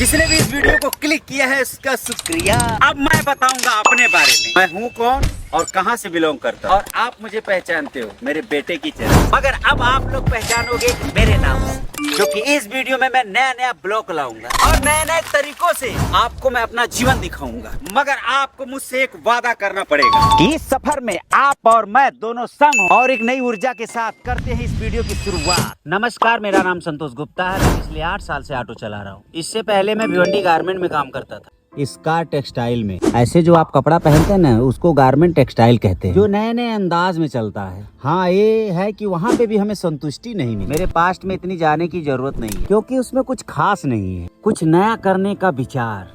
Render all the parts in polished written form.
जिसने भी इस वीडियो को क्लिक किया है उसका शुक्रिया। अब मैं बताऊंगा अपने बारे में, मैं हूँ कौन और कहाँ से बिलोंग करता हूँ। और आप मुझे पहचानते हो मेरे बेटे की तरह, मगर अब आप लोग पहचानोगे मेरे नाम से, क्योंकि इस वीडियो में मैं नया नया ब्लॉग लाऊंगा और नए नए तरीकों से आपको मैं अपना जीवन दिखाऊंगा। मगर आपको मुझसे एक वादा करना पड़ेगा कि इस सफर में आप और मैं दोनों संग और एक नई ऊर्जा के साथ करते हैं इस वीडियो की शुरुआत। नमस्कार, मेरा नाम संतोष गुप्ता है। मैं पिछले 8 साल से ऑटो चला रहा हूँ। इससे पहले मैं भिवंडी गारमेंट में काम करता था, स्कार टेक्सटाइल में। ऐसे जो आप कपड़ा पहनते हैं ना, उसको गारमेंट टेक्सटाइल कहते हैं, जो नए नए अंदाज में चलता है। हाँ, ये है कि वहाँ पे भी हमें संतुष्टि नहीं मिली। मेरे पास्ट में इतनी जाने की जरूरत नहीं है, क्योंकि उसमें कुछ खास नहीं है। कुछ नया करने का विचार,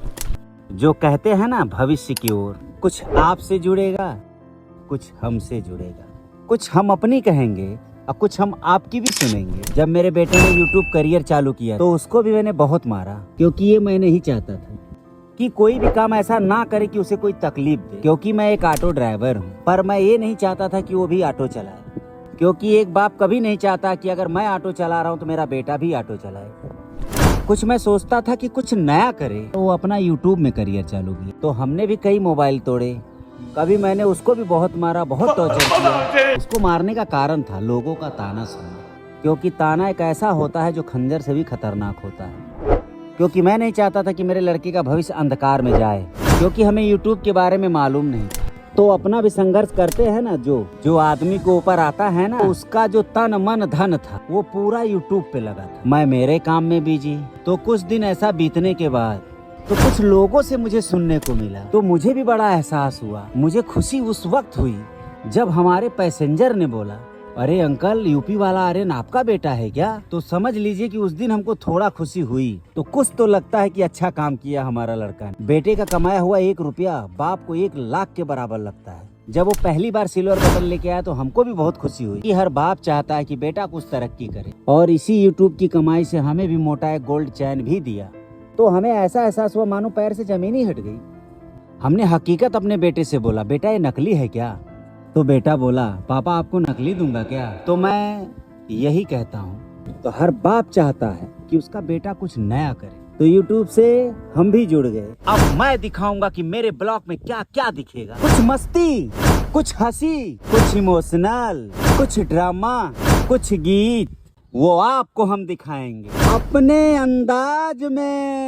जो कहते हैं ना भविष्य की ओर, कुछ आपसे जुड़ेगा, कुछ हमसे जुड़ेगा, कुछ हम अपनी कहेंगे और कुछ हम आपकी भी सुनेंगे। जब मेरे बेटे ने YouTube करियर चालू किया तो उसको भी मैंने बहुत मारा, क्योंकि ये मैं नहीं चाहता था कि कोई भी काम ऐसा ना करे कि उसे कोई तकलीफ दे। क्योंकि मैं एक ऑटो ड्राइवर हूँ, पर मैं ये नहीं चाहता था कि वो भी ऑटो चलाए, क्योंकि एक बाप कभी नहीं चाहता कि अगर मैं ऑटो चला रहा हूँ तो मेरा बेटा भी ऑटो चलाए। कुछ मैं सोचता था कि कुछ नया करे, तो वो अपना YouTube में करियर चालू किया। तो हमने भी कई मोबाइल तोड़े, कभी मैंने उसको भी बहुत मारा, बहुत टॉर्चर किया। उसको मारने का कारण था लोगों का ताना सुनना, क्योंकि ताना एक ऐसा होता है जो खंजर से भी खतरनाक होता है। क्योंकि मैं नहीं चाहता था कि मेरे लड़के का भविष्य अंधकार में जाए, क्योंकि हमें YouTube के बारे में मालूम नहीं था। तो अपना भी संघर्ष करते हैं ना, जो आदमी को ऊपर आता है ना, उसका जो तन मन धन था वो पूरा YouTube पे लगा था। मैं मेरे काम में बिजी। तो कुछ दिन ऐसा बीतने के बाद तो कुछ लोगों से मुझे सुनने को मिला, तो मुझे भी बड़ा एहसास हुआ। मुझे खुशी उस वक्त हुई जब हमारे पैसेंजर ने बोला, अरे अंकल, यूपी वाला आर्यन आपका बेटा है क्या? तो समझ लीजिए कि उस दिन हमको थोड़ा खुशी हुई। तो कुछ तो लगता है कि अच्छा काम किया हमारा लड़का ने। बेटे का कमाया हुआ 1 रुपया बाप को 1 लाख के बराबर लगता है। जब वो पहली बार सिल्वर बटन लेके आया तो हमको भी बहुत खुशी हुई कि हर बाप चाहता है कि बेटा कुछ तरक्की करे। और इसी यूट्यूब की कमाई से हमें भी मोटा एक गोल्ड चैन भी दिया। तो हमें ऐसा एहसास हुआ मानो पैर से जमीन ही हट गई। हमने हकीकत अपने बेटे से बोला, बेटा ये नकली है क्या? तो बेटा बोला, पापा आपको नकली दूंगा क्या? तो मैं यही कहता हूँ, तो हर बाप चाहता है कि उसका बेटा कुछ नया करे। तो YouTube से हम भी जुड़ गए। अब मैं दिखाऊंगा कि मेरे ब्लॉग में क्या क्या दिखेगा। कुछ मस्ती, कुछ हंसी, कुछ इमोशनल, कुछ ड्रामा, कुछ गीत, वो आपको हम दिखाएंगे अपने अंदाज में।